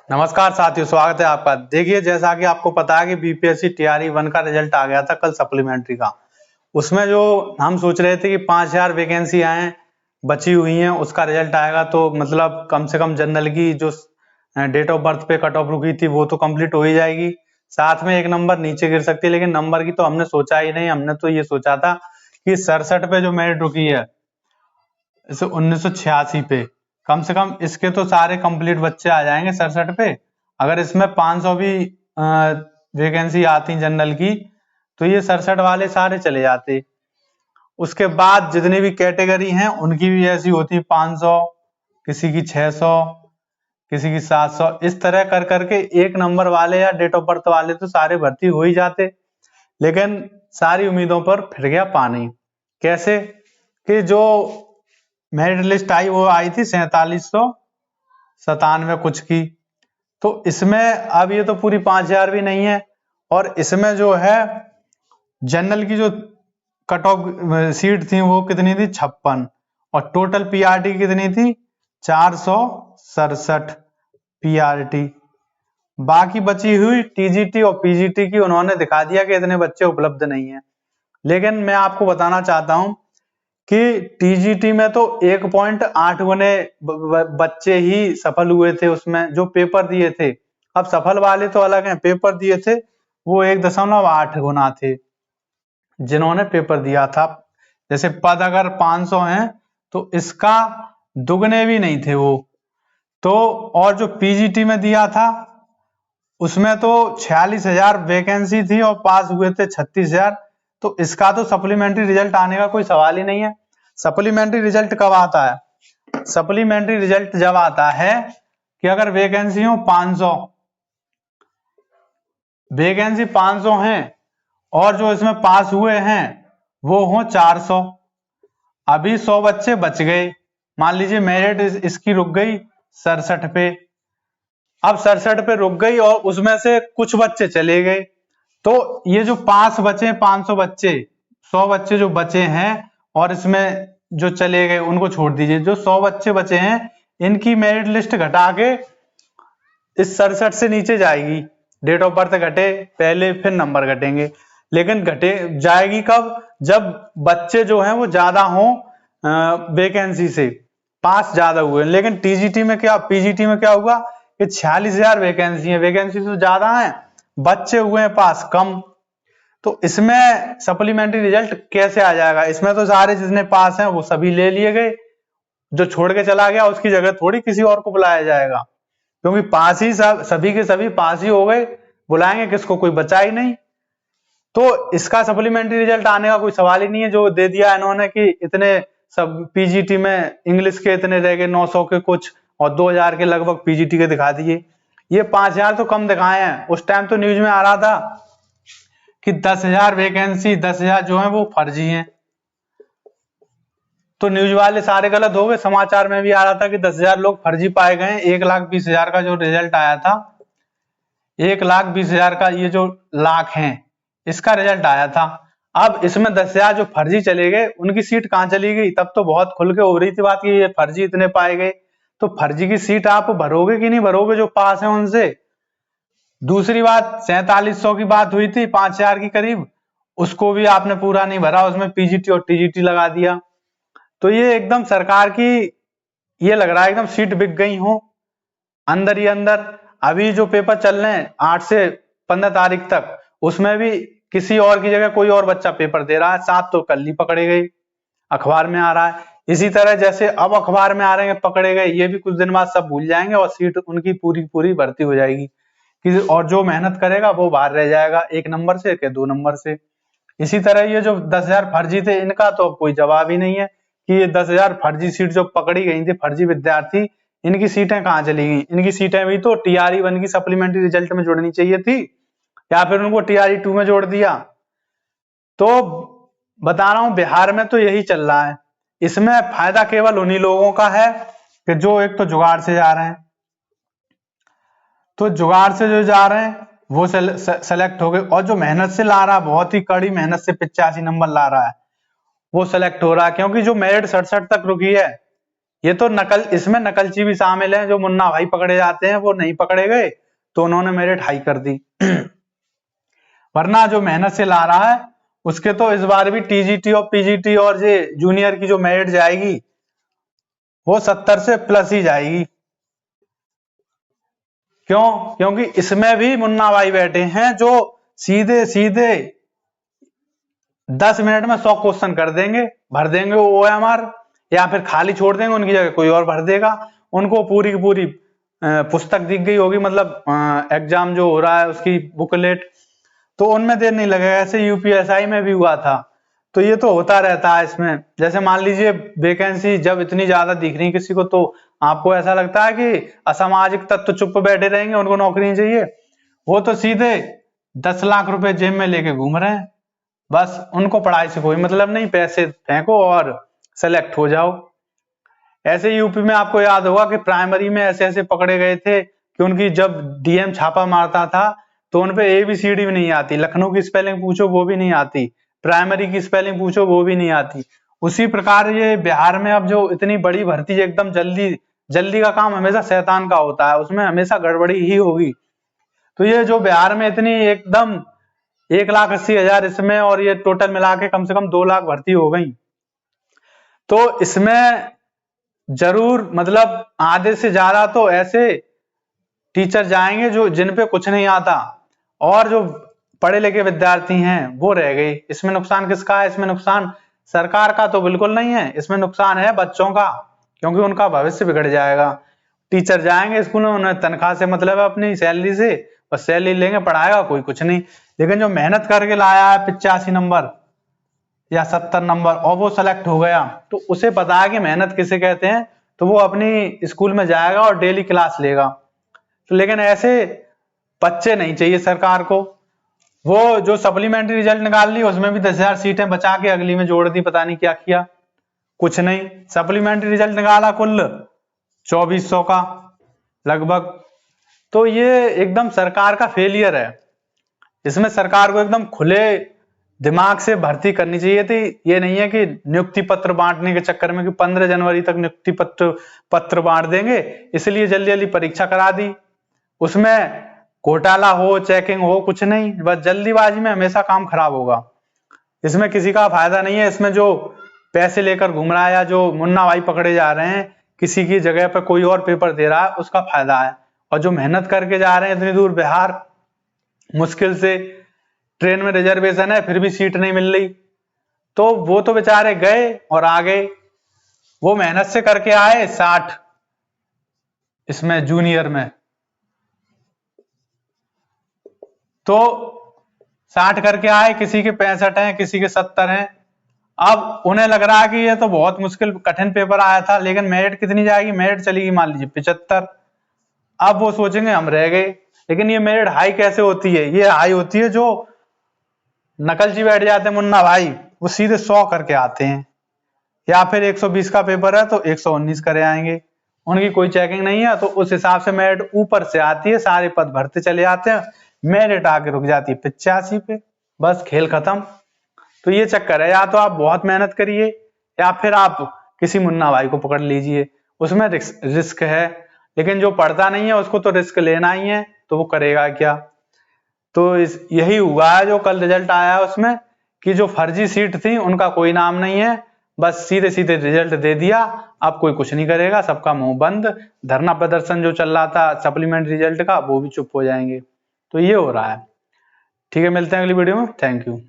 नमस्कार साथियों, स्वागत है आपका। देखिए, जैसा कि आपको पता है कि बीपीएससी टीआरई 1 का रिजल्ट आ गया था कल सप्लीमेंट्री का। उसमें जो हम सोच रहे थे कि 5000 वैकेंसी आए बची हुई हैं, उसका रिजल्ट आएगा तो मतलब कम से कम जनरल की जो डेट ऑफ बर्थ पे कट ऑफ रुकी थी वो तो कंप्लीट हो ही जाएगी, साथ में एक नंबर नीचे गिर सकती है। लेकिन नंबर की तो हमने सोचा ही नहीं। हमने तो ये सोचा था कि 67 पे जो मेरिट रुकी है इसे 1986 पे, कम से कम इसके तो सारे कंप्लीट बच्चे आ जाएंगे 67 पे। अगर इसमें 500 भी वैकेंसी आती जनरल की तो ये 67 वाले सारे चले जाते। उसके बाद जितनी भी कैटेगरी हैं उनकी भी ऐसी होती 500, किसी की 600, किसी की 700, इस तरह कर करके एक नंबर वाले या डेट ऑफ बर्थ वाले तो सारे भर्ती हो ही जाते। लेकिन सारी उम्मीदों पर फिर गया पानी। कैसे कि जो मेरिट लिस्ट आई वो आई थी 4797 कुछ की, तो इसमें अब ये तो पूरी 5000 भी नहीं है। और इसमें जो है जनरल की जो कट ऑफ सीट थी वो कितनी थी 56, और टोटल पीआरटी कितनी थी 467 पीआरटी। बाकी बची हुई टीजीटी और पीजीटी की उन्होंने दिखा दिया कि इतने बच्चे उपलब्ध नहीं है। लेकिन मैं आपको बताना चाहता हूं कि टीजीटी में तो 1.8 गुने बच्चे ही सफल हुए थे उसमें जो पेपर दिए थे। अब सफल वाले तो अलग हैं, पेपर दिए थे वो 1.8 गुना थे जिन्होंने पेपर दिया था। जैसे पद अगर 500 हैं तो इसका दुगने भी नहीं थे वो तो। और जो पीजीटी में दिया था उसमें तो 46,000 वैकेंसी थी और पास हुए थे 36,000, तो इसका तो सप्लीमेंट्री रिजल्ट आने का कोई सवाल ही नहीं है। सप्लीमेंट्री रिजल्ट कब आता है? सप्लीमेंट्री रिजल्ट जब आता है कि अगर वैकेंसी हो 500, वैकेंसी 500 हैं और जो इसमें पास हुए हैं वो हो 400। अभी 100 बच्चे बच गए, मान लीजिए मेरिट इसकी रुक गई 67 पे। अब 67 पे रुक गई और उसमें से कुछ बच्चे चले गए, तो ये जो 5 बचे 500 बच्चे, 100 बच्चे जो बचे हैं और इसमें जो चले गए उनको छोड़ दीजिए। जो 100 बच्चे बचे हैं इनकी मेरिट लिस्ट घटा के इस 67 से नीचे जाएगी। डेट ऑफ बर्थ घटे पहले, फिर नंबर घटेंगे। लेकिन घटे जाएगी कब? जब बच्चे जो हैं वो ज्यादा हों वैकेंसी से, पास ज्यादा हुए। लेकिन टीजीटी में क्या, पीजीटी में क्या हुआ कि 46,000 वैकेंसी है, वैकेंसी तो ज्यादा है, बच्चे हुए हैं पास कम। तो इसमें सप्लीमेंट्री रिजल्ट कैसे आ जाएगा? इसमें तो सारे जितने पास हैं वो सभी ले लिए गए, जो छोड़ के चला गया उसकी जगह थोड़ी किसी और को बुलाया जाएगा, क्योंकि पास ही सभी के सभी पास ही हो गए, बुलाएंगे किसको? कोई बचा ही नहीं। तो इसका सप्लीमेंट्री रिजल्ट आने का कोई सवाल ही नहीं है। जो दे दिया इन्होंने कि इतने सब पीजीटी में इंग्लिश के इतने रह गए 900 के कुछ और 2000 के लगभग पीजीटी के दिखा दिए। ये 5000 तो कम दिखाए हैं। उस टाइम तो न्यूज में आ रहा था कि 10,000 वैकेंसी, 10,000 जो है वो फर्जी हैं। तो न्यूज वाले सारे गलत हो गए। समाचार में भी आ रहा था कि 10,000 लोग फर्जी पाए गए। 1,20,000 का जो रिजल्ट आया था, 1,20,000 का ये जो लाख हैं इसका रिजल्ट आया था। अब इसमें 10,000 जो फर्जी चले गए उनकी सीट कहां चली गई? तब तो बहुत खुल के हो रही थी बात कि ये फर्जी इतने पाए गए। तो फर्जी की सीट आप भरोगे कि नहीं भरोगे जो पास है उनसे? दूसरी बात, 4700 की बात हुई थी 5,000 की करीब, उसको भी आपने पूरा नहीं भरा, उसमें पीजीटी और टीजीटी लगा दिया। तो ये एकदम सरकार की, ये लग रहा है एकदम सीट बिक गई हो अंदर ही अंदर। अभी जो पेपर चल रहे हैं 8 से 15 तारीख तक, उसमें भी किसी और की जगह कोई और बच्चा पेपर दे रहा है। 7 तो कल ही पकड़े गए, अखबार में आ रहा है। इसी तरह जैसे अब अखबार में आ रहे हैं पकड़े गए, ये भी कुछ दिन बाद सब भूल जाएंगे और सीट उनकी पूरी पूरी भर्ती हो जाएगी। और जो मेहनत करेगा वो बाहर रह जाएगा, 1 नंबर से के 2 नंबर से। इसी तरह ये जो 10,000 फर्जी थे इनका तो कोई जवाब ही नहीं है कि ये 10,000 फर्जी सीट जो पकड़ी गई थी, फर्जी विद्यार्थी, इनकी सीटें कहां चली गई? इनकी सीटें भी तो टीआरई 1 की सप्लीमेंट्री रिजल्ट में जोड़नी चाहिए थी, या फिर उनको टीआरई 2 में जोड़ दिया। तो बता रहा हूं बिहार में तो यही चल रहा है। इसमें फायदा केवल उन्हीं लोगों का है कि जो एक तो जुगाड़ से जा रहे हैं, तो जुगाड़ से जो जा रहे हैं वो सेलेक्ट हो गए, और जो मेहनत से ला रहा है, बहुत ही कड़ी मेहनत से 85 नंबर ला रहा है, वो सेलेक्ट हो रहा है। क्योंकि जो मेरिट 67 तक रुकी है ये तो इसमें नकलची भी शामिल हैं, जो मुन्ना भाई पकड़े जाते हैं वो नहीं पकड़े गए तो उन्होंने मेरिट हाई कर दी। वरना जो मेहनत से ला रहा है उसके तो इस बार भी टीजीटी और पीजीटी और ये जूनियर की जो मेरिट जाएगी वो 70 से प्लस ही जाएगी। क्यों? क्योंकि इसमें भी मुन्ना भाई बैठे हैं जो सीधे सीधे 10 मिनट में 100 क्वेश्चन कर देंगे, भर देंगे OMR, या फिर खाली छोड़ देंगे, उनकी जगह कोई और भर देगा। उनको पूरी की पूरी पुस्तक दिख गई होगी, मतलब एग्जाम जो हो रहा है उसकी बुकलेट, तो उनमें देर नहीं लगेगा। ऐसे यूपीएसआई में भी हुआ था। तो ये तो होता रहता है इसमें। जैसे मान लीजिए वैकेंसी जब इतनी ज्यादा दिख रही किसी को, तो आपको ऐसा लगता है कि असामाजिक तत्व चुप बैठे रहेंगे, उनको नौकरी नहीं चाहिए। वो तो सीधे 10 लाख रुपए जेब में लेके घूम रहे हैं। बस उनको पढ़ाई से कोई मतलब नहीं, पैसे फेंको और सेलेक्ट हो जाओ। ऐसे यूपी में आपको याद होगा कि प्राइमरी में ऐसे ऐसे पकड़े गए थे कि उनकी जब डीएम छापा मारता था तो उनपे ABCD भी नहीं आती, लखनऊ की स्पेलिंग पूछो वो भी नहीं आती, प्राइमरी की स्पेलिंग पूछो वो भी नहीं आती। उसी प्रकार ये बिहार में अब जो इतनी बड़ी भर्ती एकदम जल्दी का काम हमेशा शैतान का होता है, उसमें हमेशा गड़बड़ी ही होगी। तो ये जो बिहार में इतनी एकदम 1,80,000 इसमें, और ये टोटल मिला के कम से कम 2 लाख भर्ती हो गई, तो इसमें जरूर मतलब आधे से ज्यादा तो ऐसे टीचर जाएंगे जो जिन पे कुछ नहीं आता, और जो पढ़े लिखे विद्यार्थी हैं वो रह गए। इसमें नुकसान किसका है? इसमें नुकसान सरकार का तो बिल्कुल नहीं है, इसमें नुकसान है बच्चों का, क्योंकि उनका भविष्य बिगड़ जाएगा। टीचर जाएंगे स्कूल में, उन्हें तनख्वाह से मतलब है, अपनी सैलरी से, बस सैलरी लेंगे, पढ़ाएगा कोई कुछ नहीं। लेकिन जो मेहनत करके लाया है 85 नंबर या 70 नंबर और वो सेलेक्ट हो गया, तो उसे पता है कि मेहनत किसे कहते हैं, तो वो अपनी स्कूल में जाएगा और डेली क्लास लेगा। तो लेकिन ऐसे बच्चे नहीं चाहिए सरकार को। वो जो सप्लीमेंट्री रिजल्ट निकाल ली उसमें भी 10,000 सीटें बचा के अगली में जोड़ दी, पता नहीं क्या किया, कुछ नहीं। सप्लीमेंट्री रिजल्ट निकाला कुल 2400 का लगभग। तो ये एकदम सरकार का फेलियर है। इसमें सरकार को एकदम खुले दिमाग से भर्ती करनी चाहिए थी। ये नहीं है कि नियुक्ति पत्र बांटने के चक्कर में कि 15 जनवरी तक नियुक्ति पत्र बांट देंगे, इसलिए जल्दी जल्दी परीक्षा करा दी। उसमें घोटाला हो, चेकिंग हो, कुछ नहीं, बस जल्दीबाजी में हमेशा काम खराब होगा। इसमें किसी का फायदा नहीं है। इसमें जो पैसे लेकर घूम रहा है या जो मुन्ना भाई पकड़े जा रहे हैं, किसी की जगह पर कोई और पेपर दे रहा है, उसका फायदा है। और जो मेहनत करके जा रहे हैं इतनी दूर बिहार, मुश्किल से ट्रेन में रिजर्वेशन है फिर भी सीट नहीं मिल रही, तो वो तो बेचारे गए और आ गए। वो मेहनत से करके आए 60 इसमें जूनियर में, तो 60 करके आए, किसी के 65 हैं, किसी के 70 हैं। अब उन्हें लग रहा है कि ये तो बहुत मुश्किल कठिन पेपर आया था, लेकिन मेरिट कितनी जाएगी? मेरिट चलेगी मान लीजिए 75। अब वो सोचेंगे हम रह गए। लेकिन ये मेरिट हाई कैसे होती है? ये हाई होती है जो नकलची बैठ जाते हैं मुन्ना भाई, वो सीधे 100 करके आते हैं, या फिर 120 का पेपर है तो 119 करे आएंगे, उनकी कोई चेकिंग नहीं है, तो उस हिसाब से मेरिट ऊपर से आती है, सारे पद भरते चले जाते हैं, मेरिट आके रुक जाती है 85 पे, बस खेल खत्म। तो ये चक्कर है, या तो आप बहुत मेहनत करिए या फिर आप किसी मुन्ना भाई को पकड़ लीजिए, उसमें रिस्क है। लेकिन जो पढ़ता नहीं है उसको तो रिस्क लेना ही है, तो वो करेगा क्या? तो यही हुआ है जो कल रिजल्ट आया है उसमें, कि जो फर्जी सीट थी उनका कोई नाम नहीं है, बस सीधे सीधे रिजल्ट दे दिया। अब कोई कुछ नहीं करेगा, सबका मुंह बंद। धरना प्रदर्शन जो चल रहा था सप्लीमेंट्री रिजल्ट का, वो भी चुप हो जाएंगे। तो ये हो रहा है। ठीक है, मिलते हैं अगली वीडियो में। Thank you.